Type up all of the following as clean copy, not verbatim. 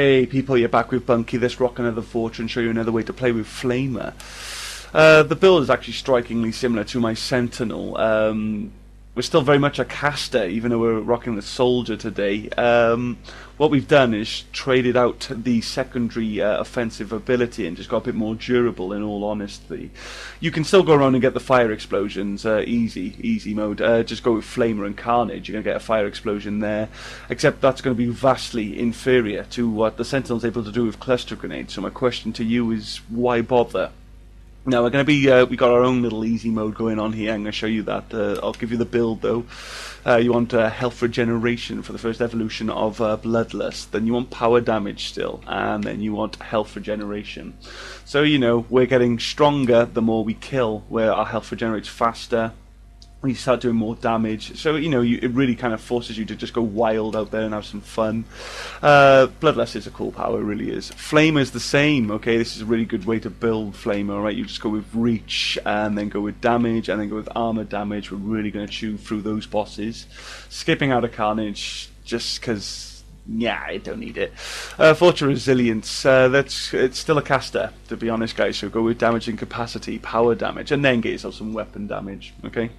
Hey people, you're back with Bunky. Let's rock another Vorcha and show you another way to play with Flamer. The build is actually strikingly similar to my Sentinel. We're still very much a caster, even though we're rocking the Soldier today. What we've done is traded out the secondary offensive ability and just got a bit more durable, in all honesty. You can still go around and get the fire explosions, easy mode. Just go with Flamer and Carnage, you're going to get a fire explosion there. Except that's going to be vastly inferior to what the Sentinel's able to do with cluster grenades. So my question to you is, why bother? Now we're going to be, we got our own little easy mode going on here. I'm going to show you that. I'll give you the build though. You want health regeneration for the first evolution of Bloodlust. Then you want power damage still, and then you want health regeneration. So you know we're getting stronger the more we kill, where our health regenerates faster. We start doing more damage, so you know it really kind of forces you to just go wild out there and have some fun. Bloodlust is a cool power, it really is. Flamer is the same. Okay, this is a really good way to build Flamer. Right, you just go with reach and then go with damage and then go with armor damage. We're really going to chew through those bosses. Skipping out of Carnage just because, yeah, I don't need it. Vorcha Resilience, it's still a caster, to be honest, guys. So go with damage and capacity, power damage, and then get yourself some weapon damage. Okay.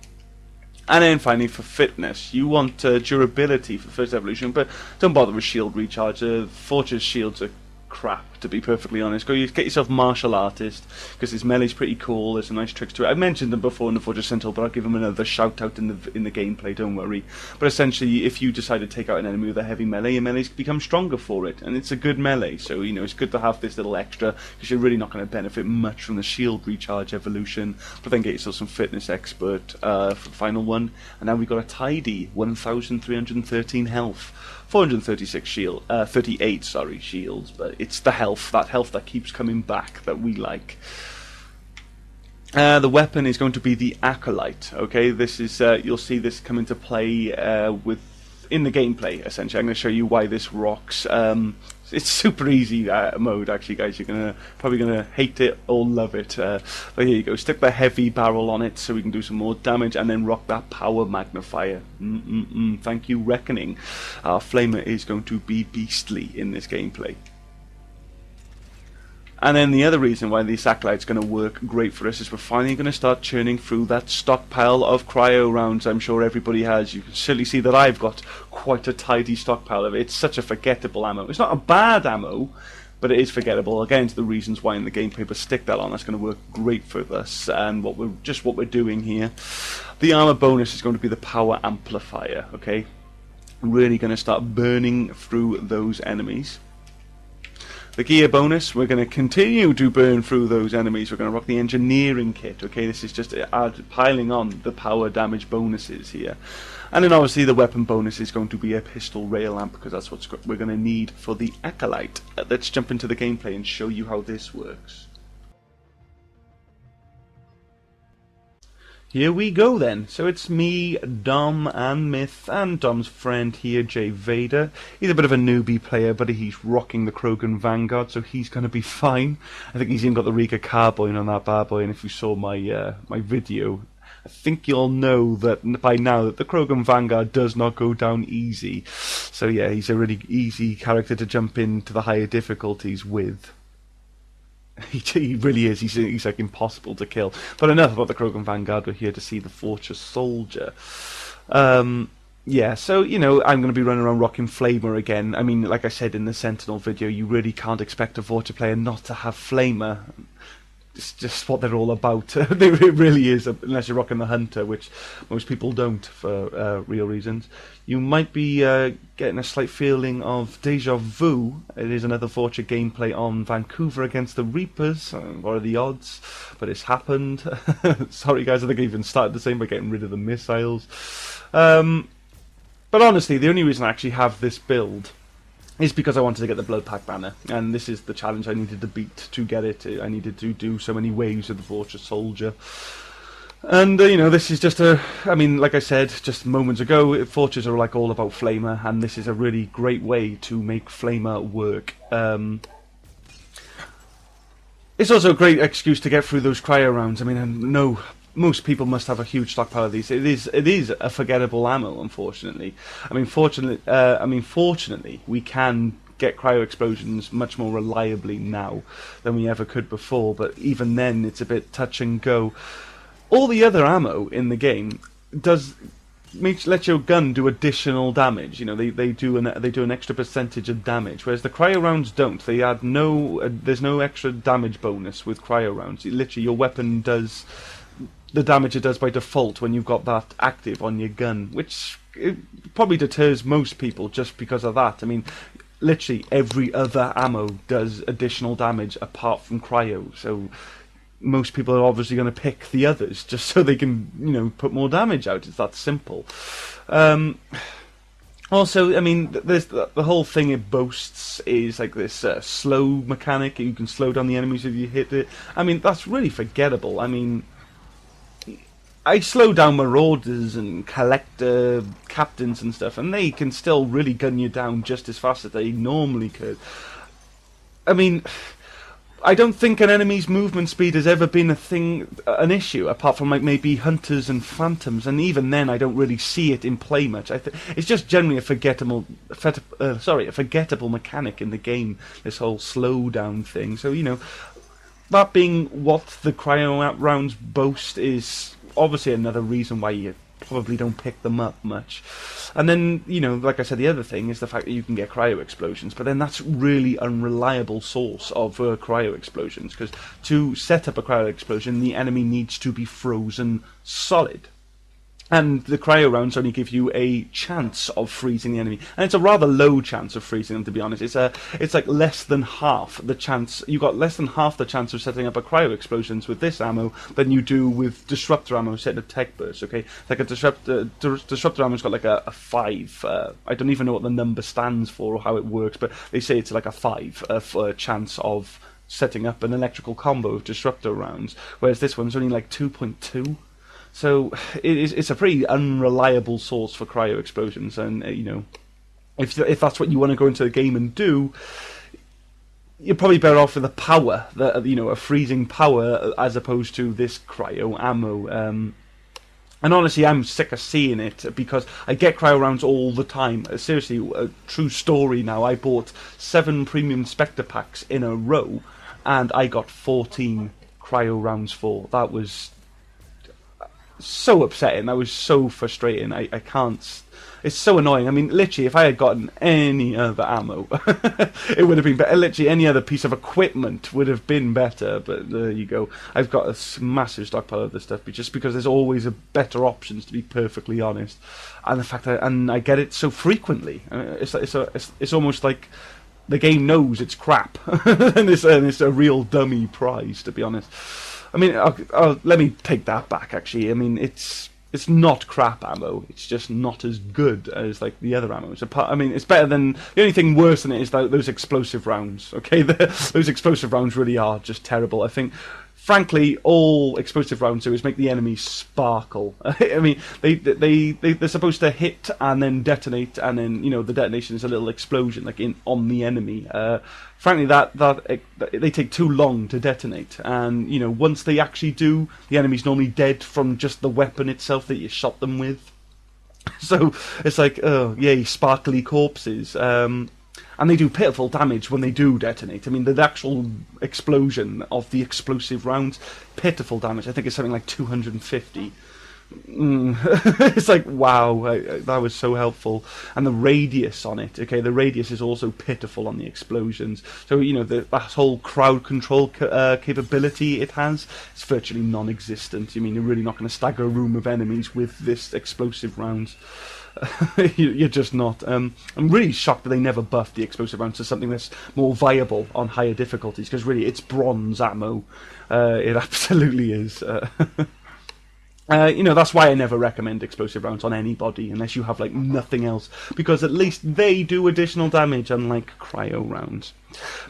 And then finally for fitness, you want durability for first evolution, but don't bother with shield recharge. Vorcha's shields are crap, to be perfectly honest. Go get yourself martial artist, because his melee's pretty cool. There's some nice tricks to it. I mentioned them before in the Vorcha Sentinel, but I'll give them another shout out in the gameplay, don't worry. But essentially, if you decide to take out an enemy with a heavy melee, your melee's become stronger for it, and it's a good melee. So you know it's good to have this little extra, because you're really not going to benefit much from the shield recharge evolution. But then get yourself some fitness expert for the final one, and now we've got a tidy 1,313 health. 436 shield, 38 shields, but it's the health, that health that keeps coming back that we like. The weapon is going to be the acolyte. Okay, this is you'll see this come into play in the gameplay. Essentially, I'm going to show you why this rocks. It's super easy mode, actually, guys. You're probably gonna hate it or love it. But here you go. Stick the heavy barrel on it so we can do some more damage, and then rock that power magnifier. Thank you, Reckoning. Our Flamer is going to be beastly in this gameplay. And then the other reason why this acolyte's going to work great for us is we're finally going to start churning through that stockpile of cryo rounds. I'm sure everybody has. You can certainly see that I've got quite a tidy stockpile of it. It's such a forgettable ammo. It's not a bad ammo, but it is forgettable. Again, to the reasons why in the gameplay, but stick that on. That's going to work great for us. And what we're doing here. The armor bonus is going to be the power amplifier. Okay, really going to start burning through those enemies. The gear bonus, we're going to continue to burn through those enemies. We're going to rock the engineering kit. Okay, this is just piling on the power damage bonuses here. And then obviously the weapon bonus is going to be a pistol rail amp, because that's what we're going to need for the acolyte. Let's jump into the gameplay and show you how this works. Here we go then. So it's me, Dom, and Myth, and Dom's friend here, Jay Vader. He's a bit of a newbie player, but he's rocking the Krogan Vanguard, so he's going to be fine. I think he's even got the Riga Carbine on that bad boy, and if you saw my my video, I think you'll know that by now that the Krogan Vanguard does not go down easy. So yeah, he's a really easy character to jump into the higher difficulties with. He really is. He's like impossible to kill. But enough about the Krogan Vanguard. We're here to see the Vorcha Soldier. Yeah, so, you know, I'm going to be running around rocking Flamer again. I mean, like I said in the Sentinel video, you really can't expect a Vorcha player not to have Flamer. It's just what they're all about. It really is, unless you're rocking the Hunter, which most people don't for real reasons. You might be getting a slight feeling of deja vu. It is another Vorcha gameplay on Vancouver against the Reapers. What are the odds? But it's happened. Sorry guys, I think I even started the same by getting rid of the missiles. But honestly, the only reason I actually have this build is because I wanted to get the Blood Pack banner, and this is the challenge I needed to beat to get it. I needed to do so many waves of the Vorcha Soldier. And, you know, this is just I mean, like I said just moments ago, Vorchas are like all about Flamer, and this is a really great way to make Flamer work. It's also a great excuse to get through those cryo rounds. I mean, I know most people must have a huge stockpile of these. It is a forgettable ammo, unfortunately. Fortunately, we can get cryo explosions much more reliably now than we ever could before, but even then it's a bit touch and go. All the other ammo in the game does let your gun do additional damage. You know, they do an extra percentage of damage, whereas the cryo rounds don't. They add there's no extra damage bonus with cryo rounds. Literally, your weapon does the damage it does by default when you've got that active on your gun, which probably deters most people just because of that. I mean, literally every other ammo does additional damage apart from cryo, so most people are obviously going to pick the others just so they can, you know, put more damage out. It's that simple. Also, I mean, there's the whole thing it boasts is like this slow mechanic. You can slow down the enemies if you hit it. I mean, that's really forgettable. I mean, I slow down marauders and collector captains and stuff, and they can still really gun you down just as fast as they normally could. I mean, I don't think an enemy's movement speed has ever been an issue, apart from like maybe hunters and phantoms, and even then I don't really see it in play much. It's just generally a forgettable mechanic in the game, this whole slowdown thing. So, you know, that being what the cryo rounds boast is obviously another reason why you probably don't pick them up much. And then, you know, like I said, the other thing is the fact that you can get cryo explosions, but then that's really unreliable source of cryo explosions, because to set up a cryo explosion, the enemy needs to be frozen solid. And the cryo rounds only give you a chance of freezing the enemy, and it's a rather low chance of freezing them, to be honest. It's like less than half the chance. You got less than half the chance of setting up a cryo explosions with this ammo than you do with disruptor ammo set to tech burst. Okay, like a disruptor ammo's got like a 5. I don't even know what the number stands for or how it works, but they say it's like a 5 for chance of setting up an electrical combo of disruptor rounds, whereas this one's only like 2.2. So it's a pretty unreliable source for cryo explosions, and you know, if that's what you want to go into the game and do, you're probably better off with a power, a freezing power, as opposed to this cryo ammo. And honestly, I'm sick of seeing it, because I get cryo rounds all the time. Seriously, a true story now. I bought 7 premium Spectre packs in a row, and I got 14 cryo rounds for. That was so upsetting. That was so frustrating. I can't. It's so annoying. I mean, literally, if I had gotten any other ammo, it would have been better. Literally, any other piece of equipment would have been better. But there you go. I've got a massive stockpile of this stuff, just because there's always better options, to be perfectly honest. And the fact that, and I get it so frequently, it's almost like the game knows it's crap, and it's a real dummy prize, to be honest. I mean, let me take that back, actually. I mean, it's not crap ammo. It's just not as good as like the other ammos. I mean, it's better than... The only thing worse than it is those explosive rounds. Okay, those explosive rounds really are just terrible. I think, frankly, all explosive rounds do is make the enemies sparkle. I mean, they're supposed to hit and then detonate, and then, you know, the detonation is a little explosion like on the enemy. Frankly, they take too long to detonate, and, you know, once they actually do, the enemy's normally dead from just the weapon itself that you shot them with. So it's like, oh yay, sparkly corpses. And they do pitiful damage when they do detonate. I mean, the actual explosion of the explosive rounds, pitiful damage. I think it's something like 250. It's like, wow, that was so helpful. And the radius on it, okay, the radius is also pitiful on the explosions. So, you know, that whole crowd control capability it has, it's virtually non-existent. I mean, you're really not going to stagger a room of enemies with this explosive rounds. You're just not. I'm really shocked that they never buffed the explosive rounds to something that's more viable on higher difficulties, because really it's bronze ammo. It absolutely is. You know, that's why I never recommend explosive rounds on anybody unless you have like nothing else, because at least they do additional damage, unlike cryo rounds.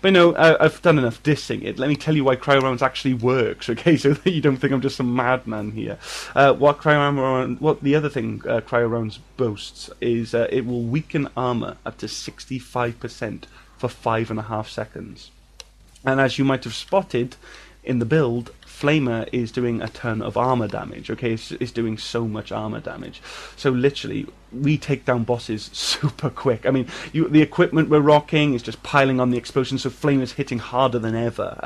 But you know, I've done enough dissing it. Let me tell you why cryo rounds actually works, okay? So that you don't think I'm just some madman here. What the other thing cryo rounds boasts is it will weaken armor up to 65% for 5.5 seconds. And as you might have spotted in the build, Flamer is doing a ton of armor damage, okay? It's doing so much armor damage. So literally, we take down bosses super quick. I mean, the equipment we're rocking is just piling on the explosions, so Flamer's hitting harder than ever.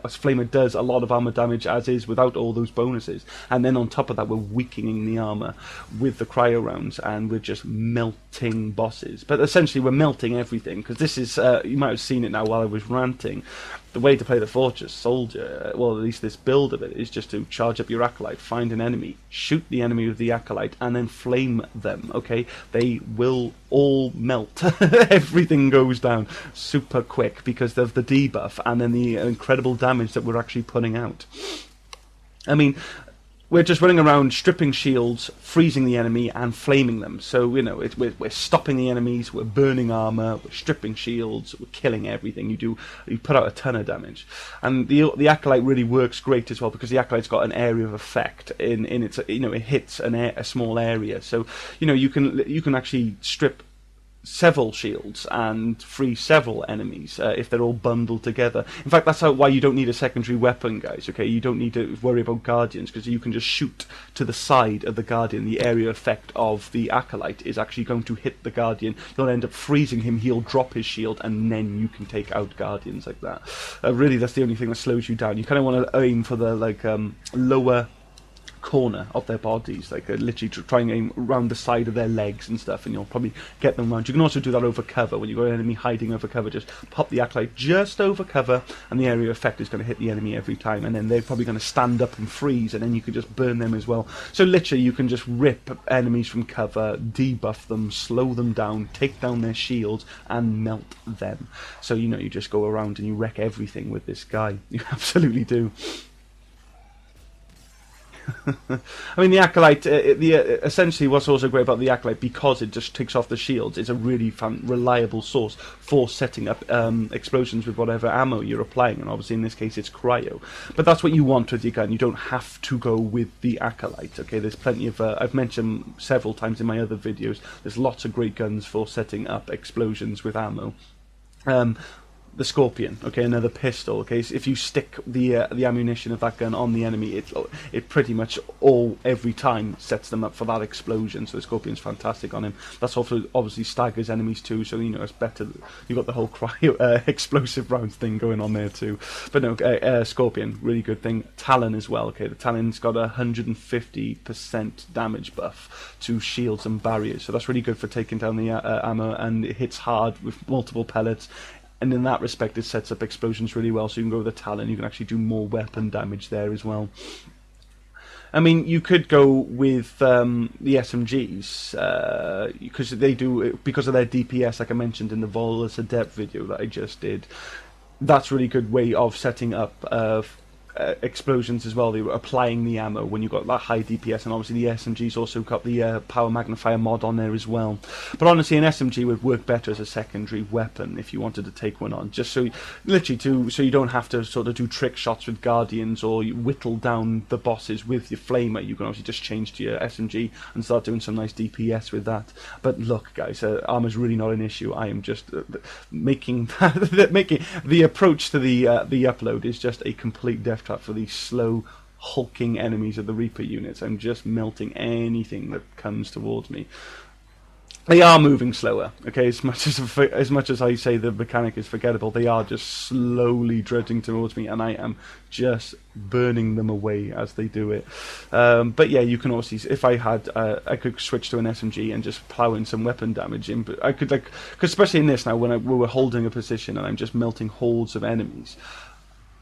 Flamer does a lot of armor damage as is without all those bonuses. And then on top of that, we're weakening the armor with the cryo rounds, and we're just melting bosses. But essentially, we're melting everything, because this is, you might have seen it now while I was ranting. The way to play the Vorcha soldier, well, at least this build of it, is just to charge up your acolyte, find an enemy, shoot the enemy with the acolyte, and then flame them, okay? They will all melt. Everything goes down super quick because of the debuff and then the incredible damage that we're actually putting out. I mean, we're just running around stripping shields, freezing the enemy, and flaming them. So, you know, we're stopping the enemies, we're burning armor, we're stripping shields, we're killing everything. You put out a ton of damage. And the acolyte really works great as well, because the acolyte's got an area of effect in its, you know, it hits a small area. So, you know, you can actually strip several shields and free several enemies if they're all bundled together. In fact, that's why you don't need a secondary weapon, guys, okay? You don't need to worry about guardians, because you can just shoot to the side of the guardian. The area effect of the acolyte is actually going to hit the guardian. You'll end up freezing him, he'll drop his shield, and then you can take out guardians like that. Really, that's the only thing that slows you down. You kind of want to aim for the lower corner of their bodies, like literally try and aim around the side of their legs and stuff, and you'll probably get them round. You can also do that over cover. When you've got an enemy hiding over cover, just pop the acolyte just over cover, and the area effect is going to hit the enemy every time, and then they're probably going to stand up and freeze, and then you can just burn them as well. So literally you can just rip enemies from cover, debuff them, slow them down, take down their shields, and melt them. So, you know, you just go around and you wreck everything with this guy. You absolutely do. I mean, the acolyte, essentially what's also great about the acolyte, because it just takes off the shields, it's a really reliable source for setting up explosions with whatever ammo you're applying, and obviously in this case it's cryo. But that's what you want with your gun. You don't have to go with the acolyte, okay? There's plenty of, I've mentioned several times in my other videos, there's lots of great guns for setting up explosions with ammo. The Scorpion, okay, another pistol, okay, so if you stick the ammunition of that gun on the enemy, it pretty much every time sets them up for that explosion, so the Scorpion's fantastic on him. That's also obviously staggers enemies too, so, you know, it's better, you've got the whole cryo, explosive rounds thing going on there too. But no, Scorpion, really good thing. Talon as well, okay, the Talon's got a 150% damage buff to shields and barriers, so that's really good for taking down the ammo, and it hits hard with multiple pellets. And in that respect, it sets up explosions really well, so you can go with the Talon, you can actually do more weapon damage there as well. I mean, you could go with the SMGs, because they do, because of their DPS, like I mentioned in the Volus Adept video that I just did. That's a really good way of setting up explosions as well. They were applying the ammo when you've got that high DPS, and obviously the SMG's also got the power magnifier mod on there as well. But honestly, an SMG would work better as a secondary weapon if you wanted to take one on, just so literally so you don't have to sort of do trick shots with guardians, or you whittle down the bosses with your flamer. You can obviously just change to your SMG and start doing some nice DPS with that. But look, guys, armor's really not an issue. I am just making the approach to the upload is just a complete death trap for these slow, hulking enemies of the Reaper units. I'm just melting anything that comes towards me. They are moving slower, okay, as much as I say the mechanic is forgettable, they are just slowly dredging towards me, and I am just burning them away as they do it. But yeah, you can also, if I had, I could switch to an SMG and just plow in some weapon damage in, but I could, like, cause especially in this now, when we're holding a position and I'm just melting hordes of enemies,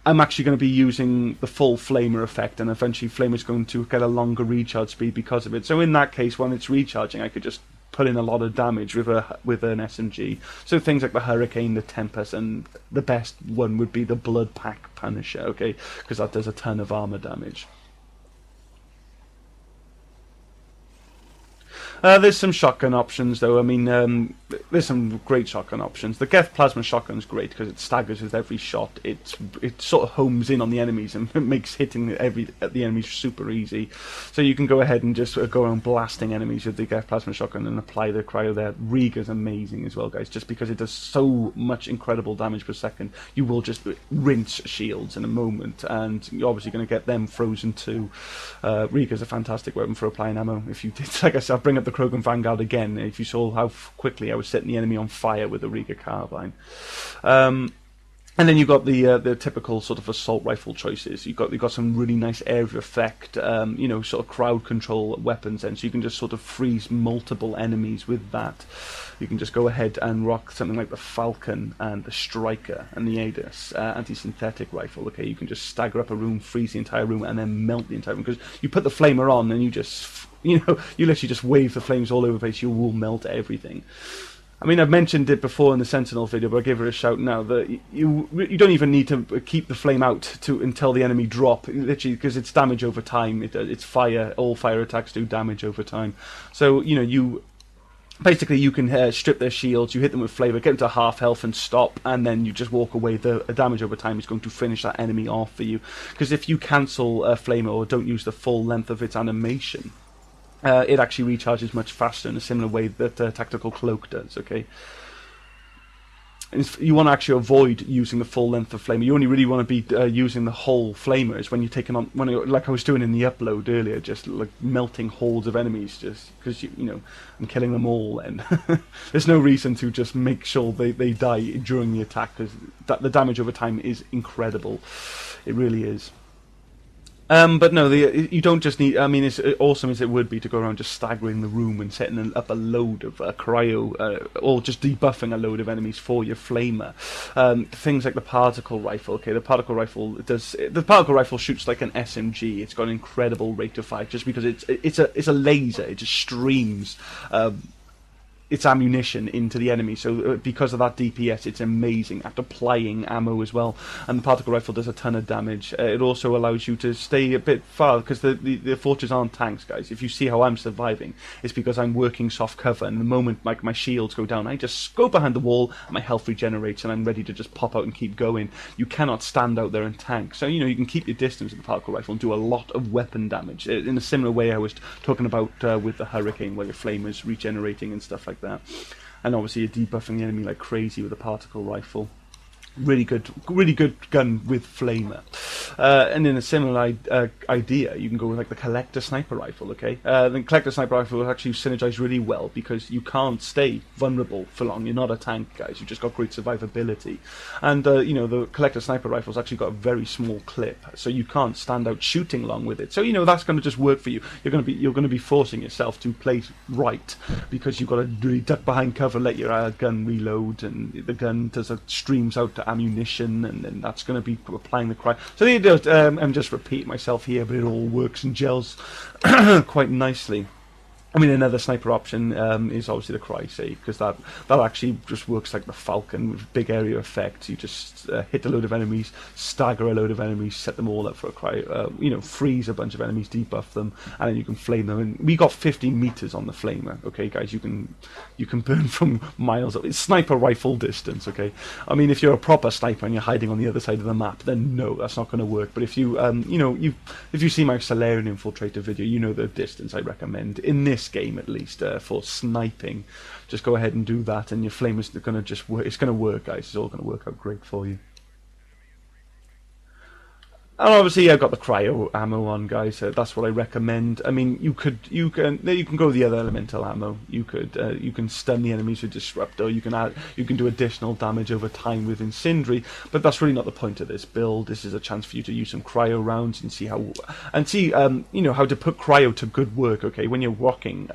I'm actually going to be using the full Flamer effect, and eventually Flamer's going to get a longer recharge speed because of it. So in that case, when it's recharging, I could just put in a lot of damage with an SMG. So things like the Hurricane, the Tempest, and the best one would be the Blood Pack Punisher, okay, because that does a ton of armor damage. There's some shotgun options, though. I mean, there's some great shotgun options. The Geth Plasma Shotgun's great because it staggers with every shot. It sort of homes in on the enemies and makes hitting the enemies super easy. So you can go ahead and just go around blasting enemies with the Geth Plasma Shotgun and apply the cryo there. Riga's amazing as well, guys, just because it does so much incredible damage per second. You will just rinse shields in a moment, and you're obviously going to get them frozen too. Riga's a fantastic weapon for applying ammo. If you did, like I said, I'll bring up the Krogan Vanguard again. If you saw how quickly I was setting the enemy on fire with the Riga carbine. And then you've got the typical sort of assault rifle choices. You've got some really nice area effect, sort of crowd control weapons, and so you can just sort of freeze multiple enemies with that. You can just go ahead and rock something like the Falcon and the Striker and the Aedis anti-synthetic rifle. Okay, you can just stagger up a room, freeze the entire room, and then melt the entire room, because you put the flamer on and you just, you literally just wave the flames all over the place. You will melt everything. I mean, I've mentioned it before in the Sentinel video, but I'll give it a shout now, that you don't even need to keep the flame out until the enemy drop, literally, because it's damage over time. It's fire. All fire attacks do damage over time. So, basically you can strip their shields, you hit them with flavor, get them to half health and stop, and then you just walk away. The damage over time is going to finish that enemy off for you. Because if you cancel a flamer or don't use the full length of its animation, it actually recharges much faster in a similar way that Tactical Cloak does, okay? You want to actually avoid using the full length of flamer. You only really want to be using the whole flamers when you're taking on, like I was doing in the upload earlier, just like melting hordes of enemies, just because I'm killing them all, and there's no reason to just make sure they die during the attack, because the damage over time is incredible. It really is. But no, you don't just need. I mean, as awesome as it would be to go around just staggering the room and setting up a load of cryo, or just debuffing a load of enemies for your flamer. Things like the particle rifle. Okay, the particle rifle shoots like an SMG. It's got an incredible rate of fire just because it's a laser. It just streams its ammunition into the enemy, so because of that DPS, it's amazing at applying ammo as well. And the particle rifle does a ton of damage. It also allows you to stay a bit far, because the Vorchas aren't tanks, guys. If you see how I'm surviving, it's because I'm working soft cover, and the moment my shields go down, I just go behind the wall, and my health regenerates, and I'm ready to just pop out and keep going. You cannot stand out there and tank, so you can keep your distance with the particle rifle and do a lot of weapon damage, in a similar way I was talking about with the Hurricane, where your flame is regenerating and stuff like that. And obviously you're debuffing the enemy like crazy with a particle rifle. Really good gun with flamer. And in a similar idea, you can go with like the Collector Sniper Rifle, okay? The Collector Sniper Rifle will actually synergize really well, because you can't stay vulnerable for long. You're not a tank, guys. You've just got great survivability. And, the Collector Sniper Rifle's actually got a very small clip, so you can't stand out shooting long with it. So, that's going to just work for you. You're going to be forcing yourself to play right, because you've got to really duck behind cover, let your gun reload, and the gun streams out to ammunition, and then that's going to be applying the cryo. So I'm just repeating myself here, but it all works and gels quite nicely. I mean, another sniper option is obviously the cryo save, because that actually just works like the Falcon with big area effect. You just hit a load of enemies, stagger a load of enemies, set them all up for a cryo, freeze a bunch of enemies, debuff them, and then you can flame them. And we got 50 meters on the flamer, okay, guys. You can burn from miles. It's sniper rifle distance, okay. I mean, if you're a proper sniper and you're hiding on the other side of the map, then no, that's not going to work. But if you if you see my Solarian Infiltrator video, you know the distance I recommend in this game, at least, for sniping. Just go ahead and do that, and your flame is going to just work. It's going to work, guys. It's all going to work out great for you. And obviously I've got the cryo ammo on, guys. That's what I recommend. I mean, you can go the other elemental ammo. You can stun the enemies with disruptor. You can do additional damage over time with incendiary. But that's really not the point of this build. This is a chance for you to use some cryo rounds and see how to put cryo to good work. Okay, when you're rocking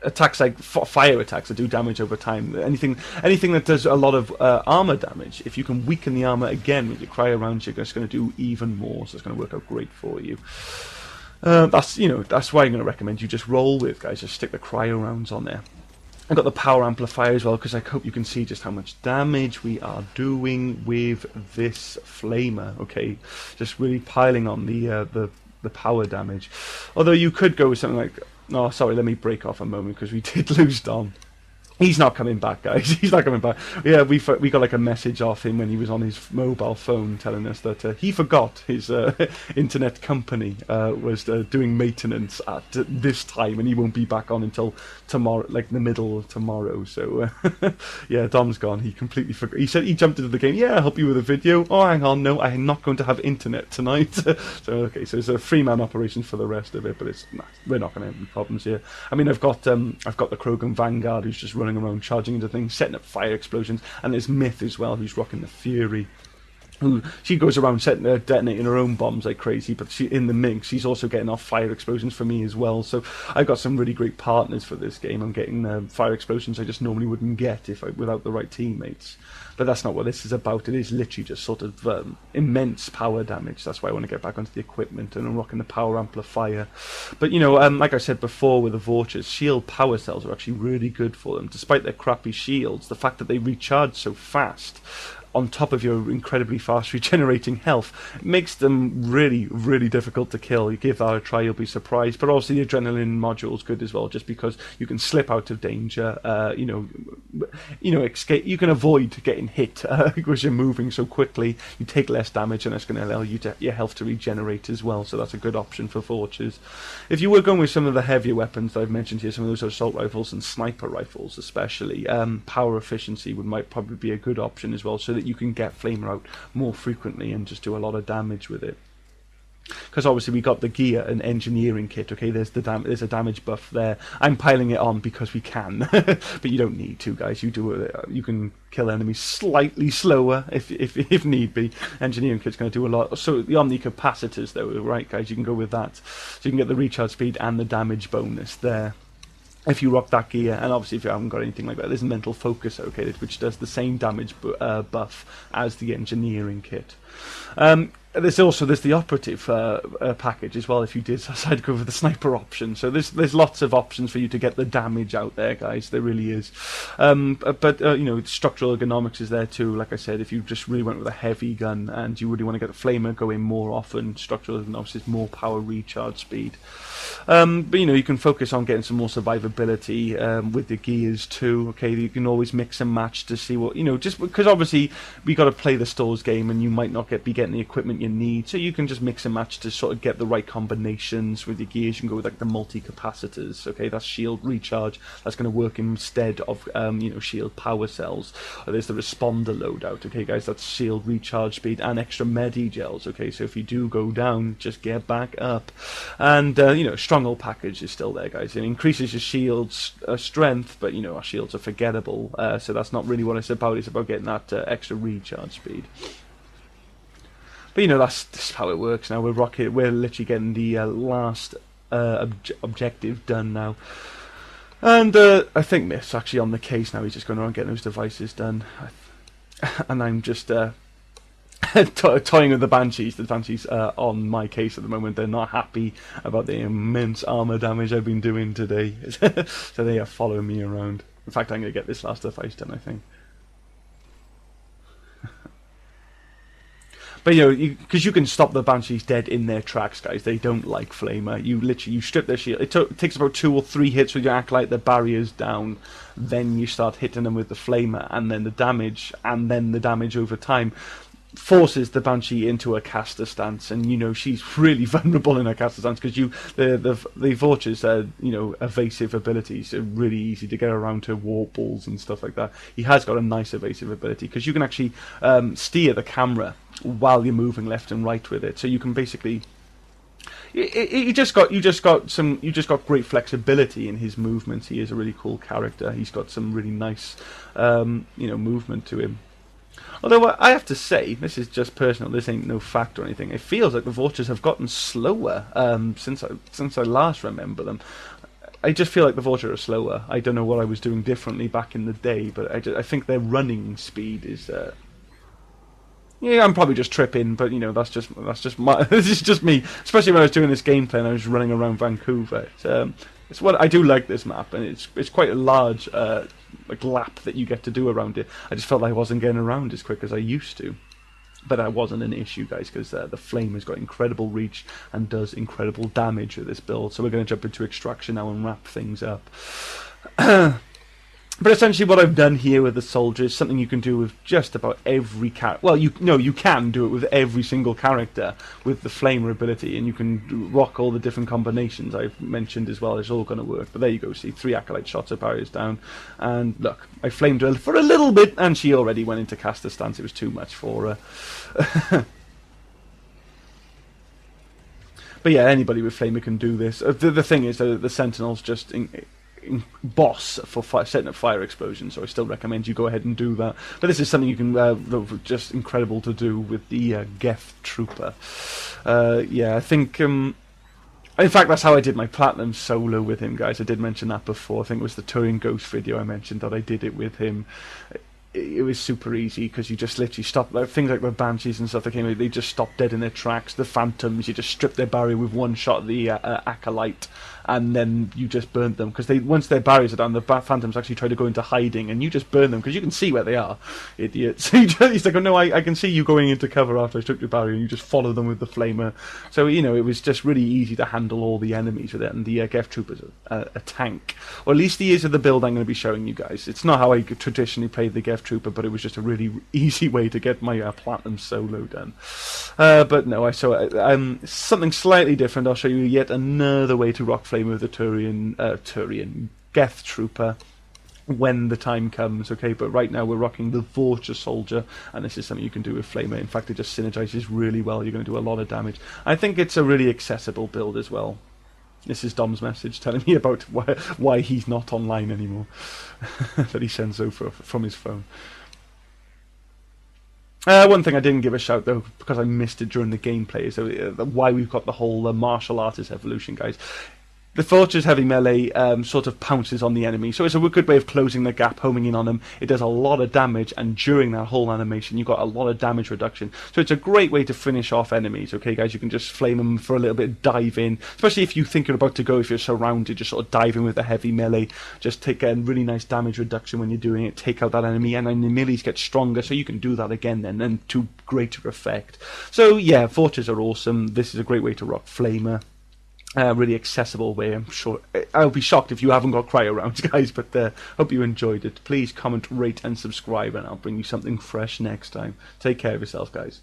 attacks like fire attacks that do damage over time, anything that does a lot of armor damage, if you can weaken the armor again with your cryo rounds, you're just going to do even more, so it's going to work out great for you. That's why I'm going to recommend you just roll with, guys. Just stick the cryo rounds on there. I've got the power amplifier as well, because I hope you can see just how much damage we are doing with this flamer. Okay, just really piling on the power damage. Although you could go with something like Oh, sorry, let me break off a moment because we did lose Dom. He's not coming back, guys. He's not coming back. Yeah, we got like a message off him when he was on his mobile phone telling us that he forgot his internet company was doing maintenance at this time, and he won't be back on until tomorrow, like the middle of tomorrow. So yeah, Dom's gone. He completely forgot. He said he jumped into the game. Yeah, I'll help you with a video. Oh, hang on, no, I'm not going to have internet tonight. So okay, so it's a 3-man operation for the rest of it, but we're not going to have any problems here. I mean, I've got the Krogan Vanguard who's just running around charging into things, setting up fire explosions, and there's Myth as well who's rocking the Fury. She goes around detonating her own bombs like crazy, but in the mix she's also getting off fire explosions for me as well. So I've got some really great partners for this game. I'm getting fire explosions I just normally wouldn't get without the right teammates. But that's not what this is about. It is literally just sort of immense power damage. That's why I want to get back onto the equipment, and I'm rocking the power amplifier. But you know, like I said before with the Vorchas, shield power cells are actually really good for them. Despite their crappy shields, the fact that they recharge so fast, on top of your incredibly fast regenerating health, makes them really, really difficult to kill. You give that a try, you'll be surprised. But also the adrenaline module is good as well, just because you can slip out of danger. Escape. You can avoid getting hit because you're moving so quickly. You take less damage, and it's going to allow your health to regenerate as well. So that's a good option for Vorchas. If you were going with some of the heavier weapons that I've mentioned here, some of those assault rifles and sniper rifles especially, power efficiency might probably be a good option as well, so that you can get Flamer out more frequently and just do a lot of damage with it. Because obviously we got the gear and engineering kit. Okay, there's a damage buff there. I'm piling it on because we can, but you don't need to, guys. You can kill enemies slightly slower if need be. Engineering kit's going to do a lot. So the omni capacitors, though, right, guys? You can go with that, so you can get the recharge speed and the damage bonus there if you rock that gear. And obviously if you haven't got anything like that, there's mental focus, okay, which does the same damage buff as the engineering kit. There's the operative package as well, if you decide to go for the sniper option. So there's lots of options for you to get the damage out there, guys. There really is. But structural ergonomics is there too. Like I said, if you just really went with a heavy gun and you really want to get the flamer going more often, structural ergonomics is more power recharge speed. But you can focus on getting some more survivability with the gears too. Okay, you can always mix and match to see what just because obviously we got to play the stores game, and you might not be getting the equipment you need, so you can just mix and match to sort of get the right combinations with your gears. You can go with like the multi-capacitors. Okay, that's shield recharge. That's going to work instead of shield power cells. There's the responder loadout. Okay, guys, that's shield recharge speed and extra medi gels. Okay, so if you do go down, just get back up. And stronghold package is still there, guys. It increases your shield's strength, but our shields are forgettable, so that's not really what it's about. It's about getting that extra recharge speed. But that's how it works now. We're literally getting the last objective done now. And I think Myth's actually on the case now. He's just going around getting those devices done. And I'm just toying with the Banshees. The Banshees are on my case at the moment. They're not happy about the immense armor damage I've been doing today. So they are following me around. In fact, I'm going to get this last device done, I think. But because you can stop the Banshees dead in their tracks, guys. They don't like Flamer. You strip their shield. It takes about 2 or 3 hits with your acolyte. The barrier's down. Then you start hitting them with the Flamer, and then the damage over time forces the Banshee into a caster stance, and she's really vulnerable in her caster stance because the Vorcha's evasive abilities are really easy to get around her warp balls and stuff like that. He has got a nice evasive ability because you can actually steer the camera while you're moving left and right with it, so you can basically you just got great flexibility in his movements. He is a really cool character. He's got some really nice movement to him. Although I have to say, this is just personal, this ain't no fact or anything, it feels like the Vorchas have gotten slower since I last remember them. I just feel like the Vorcha are slower. I don't know what I was doing differently back in the day, but I think their running speed is... I'm probably just tripping, but that's just my this is just me. Especially when I was doing this gameplay and I was running around Vancouver. It's what I do like this map, and it's quite a large lap that you get to do around it. I just felt like I wasn't getting around as quick as I used to. But that wasn't an issue, guys, because the flame has got incredible reach and does incredible damage with this build. So we're going to jump into extraction now and wrap things up. But essentially what I've done here with the soldier is something you can do with just about every character. Well, you can do it with every single character with the flamer ability, and you can rock all the different combinations I've mentioned as well. It's all going to work. But there you go, see, 3 acolyte shots of barriers down. And look, I flamed her for a little bit, and she already went into caster stance. It was too much for her. But yeah, anybody with flamer can do this. The thing is, the Sentinel's just... boss for setting up fire explosions, so I still recommend you go ahead and do that. But this is something you can just incredible to do with the Geth Trooper. Yeah, I think in fact that's how I did my platinum solo with him, guys. I did mention that before. I think it was the Turing Ghost video I mentioned that I did it with him. It was super easy because you just literally stop, like, things like the Bwncis and stuff that came out, they just stopped dead in their tracks. The Phantoms, you just strip their barrier with one shot of the acolyte, and then you just burnt them, because once their barriers are down, the Phantoms actually try to go into hiding, and you just burn them because you can see where they are, idiots. He's like, oh no, I can see you going into cover after I stripped your barrier, and you just follow them with the flamer. So it was just really easy to handle all the enemies with it, and the Geth Trooper's a tank, or at least he is with the build I'm going to be showing you guys. It's not how I traditionally played the Geth Trooper, but it was just a really easy way to get my platinum solo done. But no, something slightly different. I'll show you yet another way to rock flame with the Turian Geth Trooper when the time comes, okay? But right now we're rocking the Vorcha soldier, and this is something you can do with flamer. In fact, it just synergizes really well. You're going to do a lot of damage. I think it's a really accessible build as well. This is Dom's message telling me about why he's not online anymore. That he sends over from his phone. One thing I didn't give a shout, though, because I missed it during the gameplay, is why we've got the whole martial artist evolution, guys. The Vorcha's heavy melee sort of pounces on the enemy, so it's a good way of closing the gap, homing in on them. It does a lot of damage, and during that whole animation, you've got a lot of damage reduction. So it's a great way to finish off enemies, okay, guys? You can just flame them for a little bit, dive in, especially if you think you're about to go, if you're surrounded, just sort of dive in with the heavy melee. Just take a really nice damage reduction when you're doing it, take out that enemy, and then the melees get stronger, so you can do that again then, and to greater effect. So yeah, Vorchas are awesome. This is a great way to rock flamer. Really accessible way. I'm sure I'll be shocked if you haven't got cryo rounds, guys, but hope you enjoyed it. Please comment, rate and subscribe, and I'll bring you something fresh next time. Take care of yourself, guys.